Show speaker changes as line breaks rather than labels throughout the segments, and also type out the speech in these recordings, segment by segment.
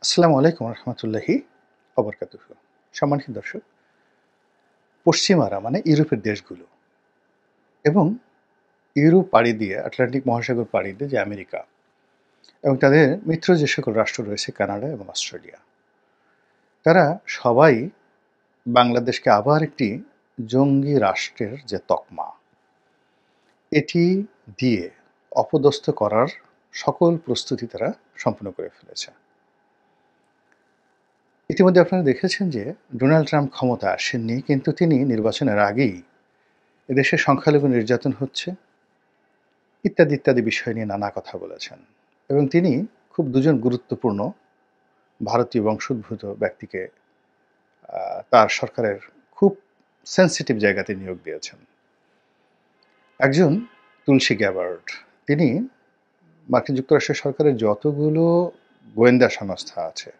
আসসালামু আলাইকুম রহমতুল্লাহি অবরকাতুহু। সম্মানিত দর্শক, পশ্চিমারা মানে ইউরোপের দেশগুলো এবং ইউরোপ পাড়ি দিয়ে আটলান্টিক মহাসাগর পাড়ি দিয়ে যে আমেরিকা এবং তাদের মিত্র যে সকল রাষ্ট্র রয়েছে কানাডা এবং অস্ট্রেলিয়া, তারা সবাই বাংলাদেশকে আবার একটি জঙ্গি রাষ্ট্রের যে তকমা এটি দিয়ে অপদস্থ করার সকল প্রস্তুতি তারা সম্পূর্ণ করে ফেলেছে। ইতিমধ্যে আপনারা দেখেছেন যে ডোনাল্ড ট্রাম্প ক্ষমতা আসেননি, কিন্তু তিনি নির্বাচনের আগেই এদেশে সংখ্যালঘু নির্যাতন হচ্ছে ইত্যাদি ইত্যাদি বিষয় নিয়ে নানা কথা বলেছেন। এবং তিনি খুব দুজন গুরুত্বপূর্ণ ভারতীয় বংশোদ্ভূত ব্যক্তিকে তার সরকারের খুব সেন্সিটিভ জায়গাতে নিয়োগ দিয়েছেন। একজন তুলসী গ্যাবার্ড, তিনি মার্কিন যুক্তরাষ্ট্রের সরকারের যতগুলো গোয়েন্দা সংস্থা আছে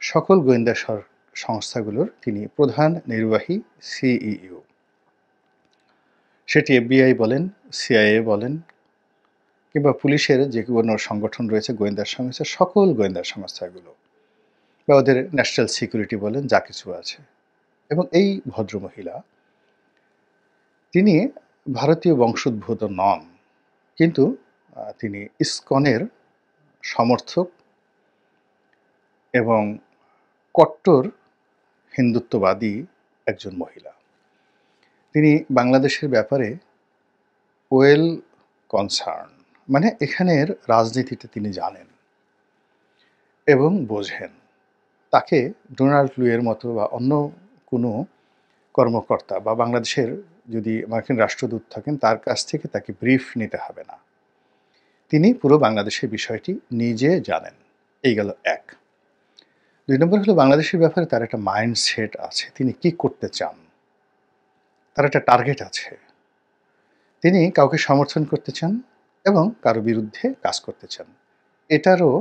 সকল গোয়েন্দা সংস্থাগুলোর তিনি প্রধান নির্বাহী সিইও। সেটি এফবিআই বলেন, সিআইএ বলেন, কিংবা পুলিশের যে কোনো সংগঠন রয়েছে গোয়েন্দা সংস্থা, সকল গোয়েন্দা সংস্থাগুলো বা ওদের ন্যাশনাল সিকিউরিটি বলেন, যা কিছু আছে। এবং এই ভদ্রমহিলা, তিনি ভারতীয় বংশোদ্ভূত নন, কিন্তু তিনি ইসকনের সমর্থক এবং কট্টর হিন্দুত্ববাদী একজন মহিলা। তিনি বাংলাদেশের ব্যাপারে ওয়েল কনসার্ন, মানে এখানের রাজনীতিতে তিনি জানেন এবং বোঝেন। তাকে ডোনাল্ড লুয়ের মতো বা অন্য কোনো কর্মকর্তা বা বাংলাদেশের যদি মার্কিন রাষ্ট্রদূত থাকেন তার কাছ থেকে তাকে ব্রিফ নিতে হবে না। তিনি পুরো বাংলাদেশের বিষয়টি নিজে জানেন। এই গেল এক। ২ নম্বর হলো বাংলাদেশের ব্যাপারে তার একটা মাইন্ডসেট আছে, তিনি কি করতে চান, তার একটা টার্গেট আছে। তিনি কাউকে সমর্থন করতে চান এবং কারো বিরুদ্ধে কাজ করতে চান। এটারও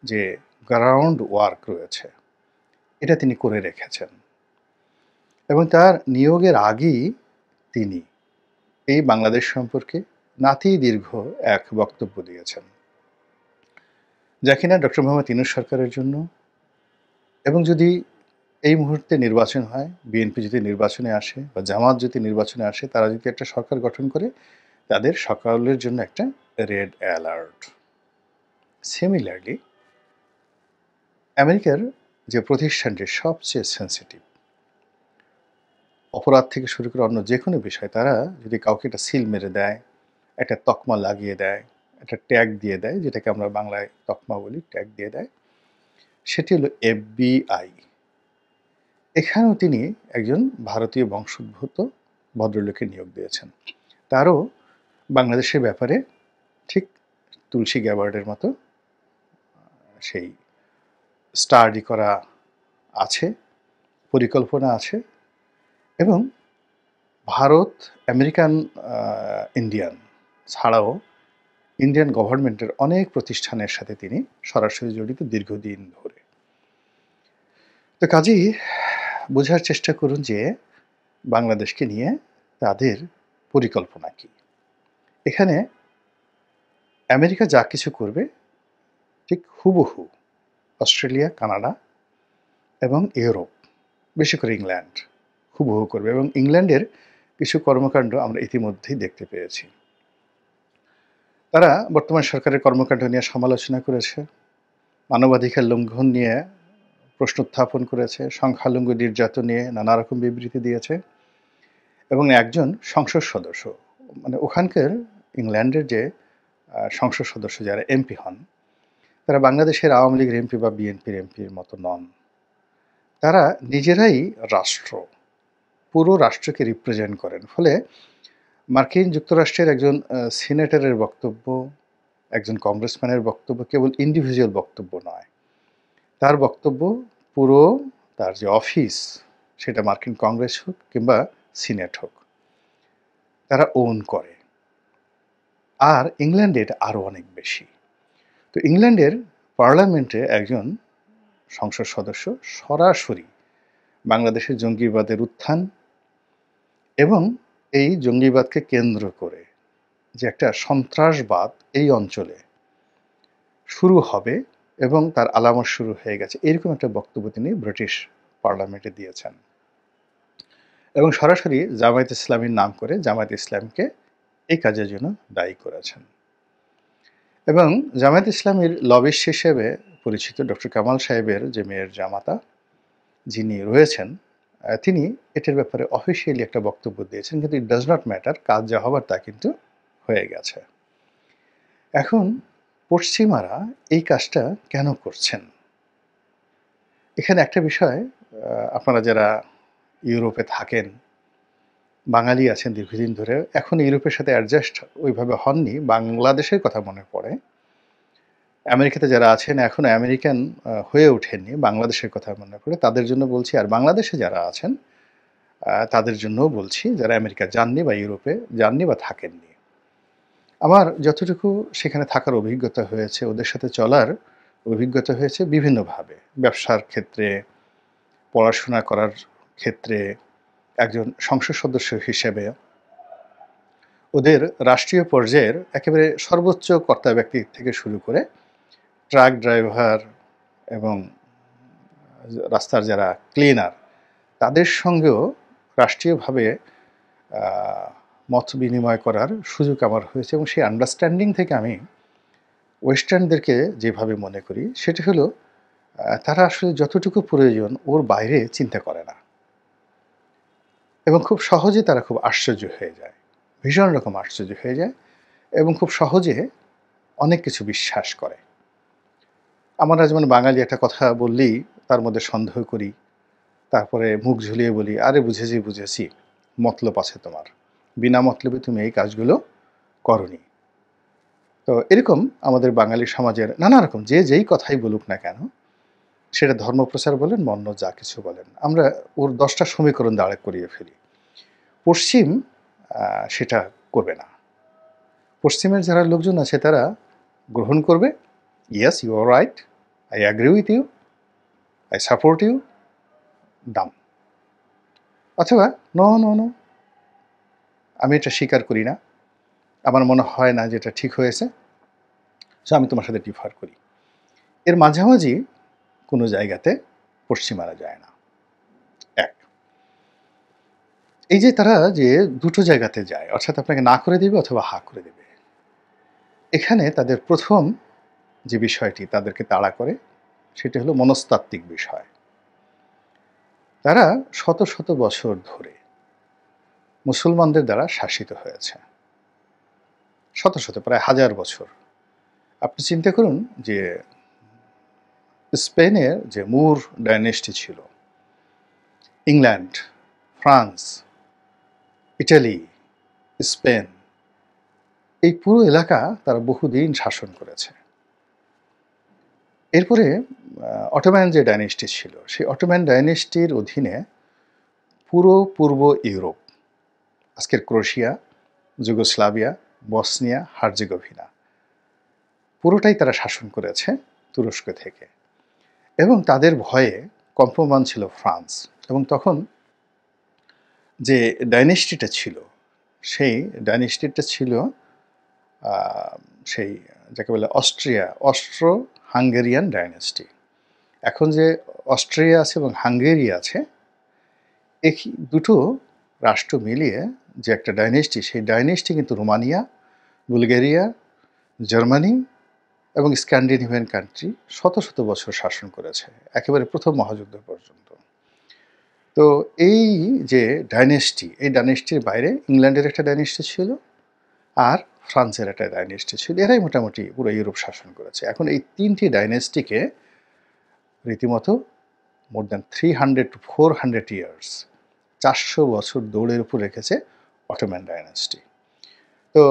যে গ্রাউন্ড ওয়ার্ক রয়েছে এটা তিনি করে রেখেছেন। এবং তার নিয়োগের আগেই তিনি এই বাংলাদেশ সম্পর্কে নাতি দীর্ঘ এক বক্তব্য দিয়েছেন, যা কিনা ডক্টর মোহাম্মদ ইউনূস সরকারের জন্য, এবং যদি এই মুহূর্তে নির্বাচন হয়, বিএনপি যদি নির্বাচনে আসে বা জামাত যদি নির্বাচনে আসে, তারা যদি একটা সরকার গঠন করে, তাদের সকলের জন্য একটা রেড অ্যালার্ট। সিমিলারলি আমেরিকার যে প্রতিষ্ঠানটি সবচেয়ে সেন্সিটিভ, অপরাধ থেকে শুরু করে অন্য যে কোনো বিষয়, তারা যদি কাউকে একটা সিল মেরে দেয়, একটা তকমা লাগিয়ে দেয়, একটা ট্যাগ দিয়ে দেয়, যেটাকে আমরা বাংলায় তকমা বলি, ট্যাগ দিয়ে দেয়, সেটি হলো এফবিআই। এখানেও তিনি একজন ভারতীয় বংশোদ্ভূত ভদ্রলোকে নিয়োগ দিয়েছেন। তারও বাংলাদেশের ব্যাপারে ঠিক তুলসী গ্যাবার্ডের মতো সেই স্টাডি করা আছে, পরিকল্পনা আছে। এবং ভারত, আমেরিকান ইন্ডিয়ান ছাড়াও ইন্ডিয়ান গভর্নমেন্টের অনেক প্রতিষ্ঠানের সাথে তিনি সরাসরি জড়িত দীর্ঘদিন ধরে। তো কাজেই বোঝার চেষ্টা করুন যে বাংলাদেশকে নিয়ে তাদের পরিকল্পনা কী। এখানে আমেরিকা যা কিছু করবে ঠিক হুবহু অস্ট্রেলিয়া, কানাডা এবং ইউরোপ, বেশি করে ইংল্যান্ড হুবহু করবে। এবং ইংল্যান্ডের কিছু কর্মকাণ্ড আমরা ইতিমধ্যেই দেখতে পেয়েছি। তারা বর্তমান সরকারের কর্মকাণ্ড নিয়ে সমালোচনা করেছে, মানবাধিকার লঙ্ঘন নিয়ে প্রশ্ন উত্থাপন করেছে, সংখ্যালঘু নির্যাতন নিয়ে নানা রকম বিবৃতি দিয়েছে। এবং একজন সংসদ সদস্য, মানে ওখানকার ইংল্যান্ডের যে সংসদ সদস্য যারা এমপি হন, তারা বাংলাদেশের আওয়ামী লীগের এমপি বা বিএনপির এমপির মতো নন। তারা নিজেরাই রাষ্ট্র, পুরো রাষ্ট্রকে রিপ্রেজেন্ট করেন। ফলে মার্কিন যুক্তরাষ্ট্রের একজন সিনেটরের বক্তব্য, একজন কংগ্রেসম্যানের বক্তব্য কেবল ইন্ডিভিজুয়াল বক্তব্য নয়, তার বক্তব্য পুরো তার যে অফিস, সেটা মার্কিন কংগ্রেস হোক কিংবা সিনেট হোক, তারা ওন করে। আর ইংল্যান্ডে এটা আরও অনেক বেশি। তো ইংল্যান্ডের পার্লামেন্টে একজন সংসদ সদস্য সরাসরি বাংলাদেশের জঙ্গিবাদের উত্থান এবং এই জঙ্গিবাদকে কেন্দ্র করে যে একটা সন্ত্রাসবাদ এই অঞ্চলে শুরু হবে, এবং তার আলামত শুরু হয়ে গেছে। এরকম একটা বক্তব্য তিনি ব্রিটিশ পার্লামেন্টে দিয়েছেন। এবং সরাসরি জামায়াত ইসলামীর নাম করে জামায়াত ইসলামকে এই কাজের জন্য দায়ী করেছেন। এবং জামায়াত ইসলামীর লবিস্ট হিসেবে পরিচিত ডক্টর কামাল সাহেবের যে মেয়ের জামাতা যিনি রয়েছেন, তিনি এটার ব্যাপারে অফিসিয়ালি একটা বক্তব্য দিয়েছেন। কিন্তু ইট ডাজ নট ম্যাটার, কাজ যা হবার তা কিন্তু হয়ে গেছে। এখন পশ্চিমারা এই কাজটা কেন করছেন? এখানে একটা বিষয়, আপনারা যারা ইউরোপে থাকেন, বাঙালি আছেন দীর্ঘদিন ধরে, এখন ইউরোপের সাথে অ্যাডজাস্ট ওইভাবে হননি, বাংলাদেশের কথা মনে পড়ে। আমেরিকাতে যারা আছেন এখনো আমেরিকান হয়ে ওঠেননি, বাংলাদেশের কথা মনে পড়ে, তাদের জন্য বলছি। আর বাংলাদেশে যারা আছেন তাদের জন্যও বলছি, যারা আমেরিকা যাননি বা ইউরোপে যাননি বা থাকেননি। আমার যতটুকু সেখানে থাকার অভিজ্ঞতা হয়েছে, ওদের সাথে চলার অভিজ্ঞতা হয়েছে বিভিন্নভাবে। ব্যবসার ক্ষেত্রে, পড়াশোনা করার ক্ষেত্রে, একজন সংসদ সদস্য হিসেবে, ওদের রাষ্ট্রীয় পর্যায়ের একেবারে সর্বোচ্চ কর্তা ব্যক্তি থেকে শুরু করে ট্রাক ড্রাইভার এবং রাস্তার যারা ক্লিনার, তাদের সঙ্গেও রাষ্ট্রীয়ভাবে মত বিনিময় করার সুযোগ আমার হয়েছে। এবং সেই আন্ডারস্ট্যান্ডিং থেকে আমি ওয়েস্টার্নদেরকে যেভাবে মনে করি, সেটা হলো তারা আসলে যতটুকু প্রয়োজন ওর বাইরে চিন্তা করে না, এবং খুব সহজে তারা খুব আশ্চর্য হয়ে যায়, ভীষণ রকম আশ্চর্য হয়ে যায়, এবং খুব সহজে অনেক কিছু বিশ্বাস করে। আমরা যেমন বাঙালি একটা কথা বললেই তার মধ্যে সন্দেহ করি, তারপরে মুখ ঝুলিয়ে বলি, আরে বুঝেছি বুঝেছি, মতলব আছে তোমার, বিনা মতলবে তুমি এই কাজগুলো করনি। তো এরকম আমাদের বাঙালি সমাজের নানা রকম যে যেই কথাই বলুক না কেন, সেটা ধর্মপ্রচার বলেন, অন্য যা কিছু বলেন, আমরা ওর 10টা সমীকরণ দাঁড় করিয়ে ফেলি। পশ্চিম সেটা করবে না। পশ্চিমের যারা লোকজন আছে তারা গ্রহণ করবে, yes you are right, I agree with you, I support you, done. অথবা নো নো নো, আমি এটা স্বীকার করি না, আমার মনে হয় না যে এটা ঠিক হয়েছে, সো আমি তোমার সাথে ডিফার করি। এর মাঝামাঝি কোনো জায়গাতে পশ্চিমারা যায় না। এক, এই যে তারা যে দুটো জায়গাতে যায়, অর্থাৎ আপনাকে না করে দেবে অথবা হা করে দেবে, এখানে তাদের প্রথম যে বিষয়টি তাদেরকে তাড়া করে সেটা হলো মনস্তাত্ত্বিক বিষয়। তারা শত শত বছর ধরে মুসলমানদের দ্বারা শাসিত হয়েছে, শত শত, প্রায় 1000 বছর। আপনি চিন্তা করুন যে স্পেনের যে মুর ডাইনেস্টি ছিল, ইংল্যান্ড, ফ্রান্স, ইটালি, স্পেন, এই পুরো এলাকা তারা বহুদিন শাসন করেছে। এরপরে অটোম্যান যে ডাইনেস্টি ছিল, সেই অটোম্যান ডাইনেস্টির অধীনে পুরো পূর্ব ইউরোপ, আজকের ক্রোয়েশিয়া, যুগোস্লাভিয়া, বসনিয়া, হার্জেগোভিনা, পুরোটাই তারা শাসন করেছে তুরস্ক থেকে। এবং তাদের ভয়ে কম্পমান ছিল ফ্রান্স। এবং তখন যে ডাইনেস্টিটা ছিল, সেই ডাইনেস্টিটা ছিল সেই যাকে বলে অস্ট্রো হাঙ্গেরিয়ান ডাইনেস্টি। এখন যে অস্ট্রিয়া আছে এবং হাঙ্গেরি আছে, এই দুটো রাষ্ট্র মিলিয়ে যে একটা ডাইনেস্টি, সেই ডাইনেস্টি কিন্তু রোমানিয়া, বুলগেরিয়া, জার্মানি এবং স্ক্যান্ডিনেভিয়ান কান্ট্রি শত শত বছর শাসন করেছে, একেবারে প্রথম মহাযুদ্ধ পর্যন্ত। তো এই যে ডাইনেস্টি, এই ডাইনেস্টির বাইরে ইংল্যান্ডের একটা ডাইনেস্টি ছিল, আর ফ্রান্সের একটা ডাইনেস্টি ছিল। এরাই মোটামুটি পুরো ইউরোপ শাসন করেছে। এখন এই তিনটি ডাইনেস্টিকে রীতিমতো মোর দ্যান 300 to 400 ইয়ার্স, 400 বছর দৌড়ের উপর রেখেছে অটোম্যান ডাইনেস্টি। তো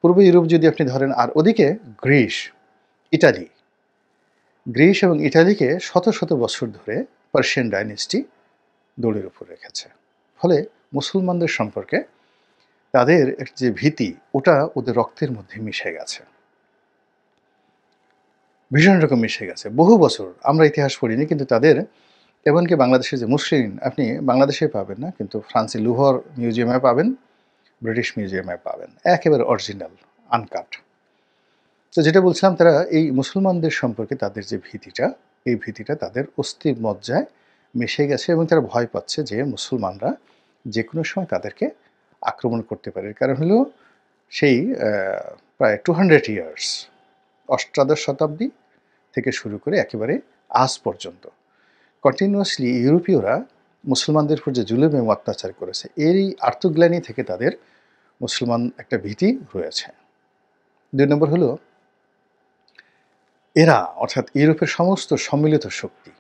পূর্ব ইউরোপ যদি আপনি ধরেন, আর ওদিকে গ্রিস, ইটালি, গ্রিস এবং ইটালিকে শত শত বছর ধরে পার্সিয়ান ডাইনেস্টি দৌড়ের উপর রেখেছে। ফলে মুসলমানদের সম্পর্কে তাদের যে ভীতি, ওটা ওদের রক্তের মধ্যে মিশে গেছে, ভীষণ রকম মিশে গেছে। বহু বছর আমরা ইতিহাস পড়িনি, কিন্তু তাদের, এমনকি বাংলাদেশের যে মুসলিম, আপনি বাংলাদেশে পাবেন না, কিন্তু ফ্রান্সে লুভর মিউজিয়ামে পাবেন, ব্রিটিশ মিউজিয়ামে পাবেন, একেবারে অরিজিনাল, আনকাট। তো যেটা বলছিলাম, তারা এই মুসলমানদের সম্পর্কে তাদের যে ভীতিটা, এই ভীতিটা তাদের অস্থিমজ্জায় মিশে গেছে এবং তারা ভয় পাচ্ছে যে মুসলমানরা যেকোনো সময় তাদেরকে আক্রমণ করতে পারে। কারণ হলো সেই প্রায় 200 ইয়ার্স, অষ্টাদশ শতাব্দী থেকে শুরু করে একেবারে আজ পর্যন্ত কন্টিনিউয়াসলি ইউরোপীয়রা মুসলমানদের উপর যে জুলুম এবং অত্যাচার করেছে, এরই আর্তগ্লানি থেকে তাদের মুসলমান একটা ভীতি রয়েছে। ২ নম্বর হলো, এরা অর্থাৎ ইউরোপের সমস্ত সম্মিলিত শক্তি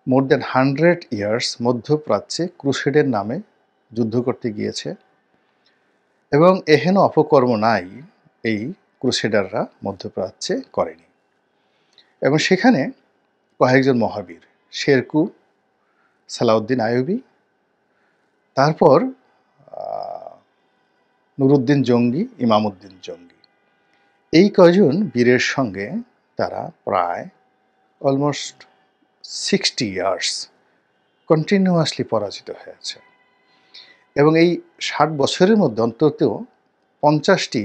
মোর দ্যান 100 ইয়ার্স মধ্যপ্রাচ্যে ক্রুসেডের নামে যুদ্ধ করতে গিয়েছে এবং এহেন অপকর্ম নাই এই ক্রুসেডাররা মধ্যপ্রাচ্যে করেনি। এবং সেখানে কয়েকজন মহাবীর, শেরকু, সালাউদ্দিন আইয়ুবী, তারপর নুরুদ্দিন জঙ্গি, ইমামউদ্দিন জঙ্গি, এই কয়জন বীরের সঙ্গে তারা প্রায় অলমোস্ট 60 ইয়ার্স কন্টিনিউয়াসলি পরাজিত হয়েছে। এবং এই 60 বছরের মধ্যে অন্তত 50টি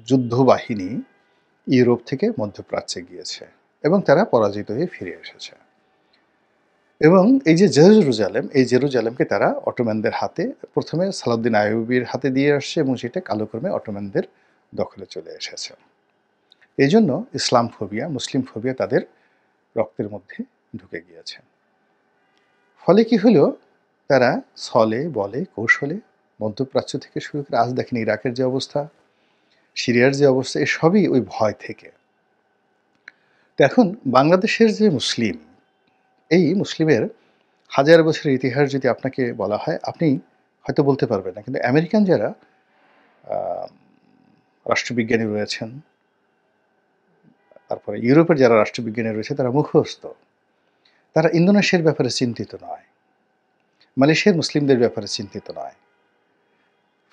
যুদ্ধবাহিনী ইউরোপ থেকে মধ্যপ্রাচ্যে গিয়েছে এবং তারা পরাজিত হয়ে ফিরে এসেছে। এবং এই যে জেরুজালেম, এই জেরুজালেমকে তারা অটোম্যানদের হাতে, প্রথমে সালাউদ্দিন আইয়ুবীর হাতে দিয়ে আসছে এবং সেটা কালক্রমে অটোম্যানদের দখলে চলে এসেছে। এই জন্য ইসলাম ফোবিয়া, মুসলিম ফোবিয়া তাদের রক্তের মধ্যে ঢুকে গিয়েছে। ফলে কি হলো, তারা ছলে বলে কৌশলে মধ্যপ্রাচ্য থেকে শুরু করে আজ দেখেন ইরাকের যে অবস্থা, সিরিয়ার যে অবস্থা, এসবই ওই ভয় থেকে। তো এখন বাংলাদেশের যে মুসলিম, এই মুসলিমের হাজার বছরের ইতিহাস যদি আপনাকে বলা হয়, আপনি হয়তো বলতে পারবেন না। কিন্তু আমেরিকান যারা রাষ্ট্রবিজ্ঞানী রয়েছেন, তারপরে ইউরোপের যারা রাষ্ট্রবিজ্ঞানী রয়েছে, তারা মুখস্থ। তারা ইন্দোনেশিয়ার ব্যাপারে চিন্তিত নয়, মালয়েশিয়ার মুসলিমদের ব্যাপারে চিন্তিত নয়,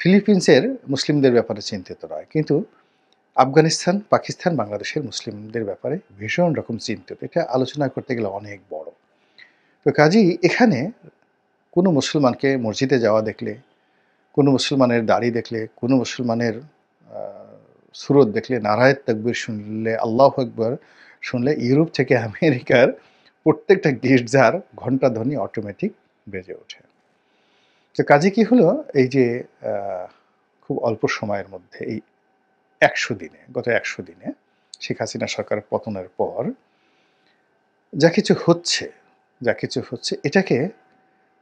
ফিলিপিন্সের মুসলিমদের ব্যাপারে চিন্তিত নয়, কিন্তু আফগানিস্তান, পাকিস্তান, বাংলাদেশের মুসলিমদের ব্যাপারে ভীষণ রকম চিন্তিত। এটা আলোচনা করতে গেলে অনেক বড়। তো কাজেই এখানে কোনো মুসলমানকে মসজিদে যাওয়া দেখলে, কোনো মুসলমানের দাড়ি দেখলে, কোনো মুসলমানের সুরত দেখলে, নারায়ে তাকবীর শুনলে, আল্লাহু আকবার শুনলে, ইউরোপ থেকে আমেরিকার প্রত্যেকটা গির্জার ঘণ্টাধ্বনি অটোমেটিক বেজে ওঠে। তো কাজে কি হলো, এই যে খুব অল্প সময়ের মধ্যে, এই 100 দিনে, গত 100 দিনে শেখ হাসিনা সরকার পতনের পর যা কিছু হচ্ছে, এটাকে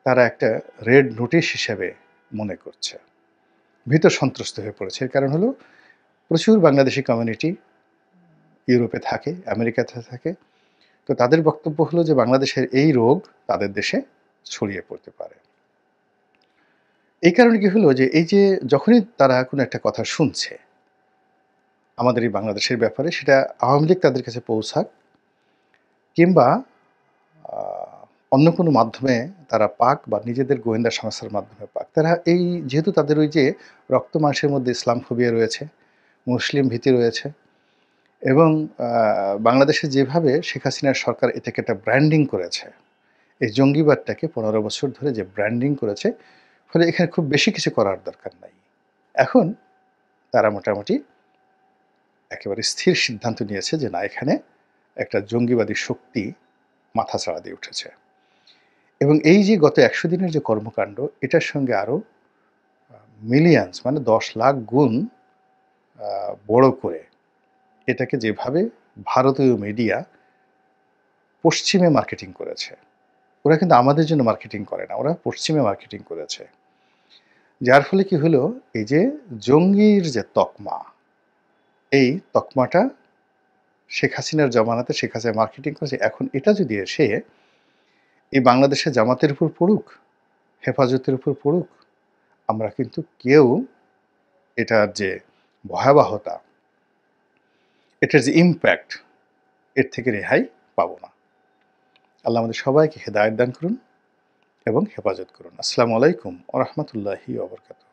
তারা একটা রেড নোটিশ হিসেবে মনে করছে, ভীত সন্ত্রস্ত হয়ে পড়েছে। এর কারণ হলো, প্রচুর বাংলাদেশি কমিউনিটি ইউরোপে থাকে, আমেরিকাতে থাকে। তো তাদের বক্তব্য হলো যে বাংলাদেশের এই রোগ তাদের দেশে ছড়িয়ে পড়তে পারে। এই কারণে কি হলো, যে এই যে যখনই তারা কোনো একটা কথা শুনছে আমাদের এই বাংলাদেশের ব্যাপারে, সেটা আওয়ামী লীগ তাদের কাছে পৌঁছাক কিংবা অন্য কোনো মাধ্যমে তারা পাক, বা নিজেদের গোয়েন্দা সংস্থার মাধ্যমে পাক, তারা এই যেহেতু তাদের ওই যে রক্ত মাংসের মধ্যে ইসলাম ফোবিয়া রয়েছে, মুসলিম ভীতি রয়েছে, এবং বাংলাদেশে যেভাবে শেখ হাসিনার সরকার এটাকে একটা ব্র্যান্ডিং করেছে, এই জঙ্গিবাদটাকে 15 বছর ধরে যে ব্র্যান্ডিং করেছে, ফলে এখানে খুব বেশি কিছু করার দরকার নাই। এখন তারা মোটামুটি একেবারে স্থির সিদ্ধান্ত নিয়েছে যে না, এখানে একটা জঙ্গিবাদী শক্তি মাথাচাড়া দিয়ে উঠেছে। এবং এই যে গত 100 দিনের যে কর্মকাণ্ড, এটার সঙ্গে আরও মিলিয়ন্স, মানে 10 লাখ গুণ বড় করে এটাকে যেভাবে ভারতীয় মিডিয়া পশ্চিমে মার্কেটিং করেছে, ওরা কিন্তু আমাদের জন্য মার্কেটিং করে না, ওরা পশ্চিমে মার্কেটিং করেছে। যার ফলে কি হলো, এই যে জঙ্গির যে তকমা, এই তকমাটা শেখ হাসিনার জমানাতে শেখ হাসিনা মার্কেটিং করেছে। এখন এটা যদি এসে এই বাংলাদেশের জামাতের উপর পড়ুক, হেফাজতের উপর পড়ুক, আমরা কিন্তু কেউ এটার যে ভয়াবহতা, এটার যে ইম্প্যাক্ট, এর থেকে রেহাই পাবো না। আল্লাহ আমাদের সবাইকে হেদায়েত দান করুন এবং হেফাজত করুন। আসসালামু আলাইকুম ওয়া রাহমাতুল্লাহি ওয়া বারাকাতুহু।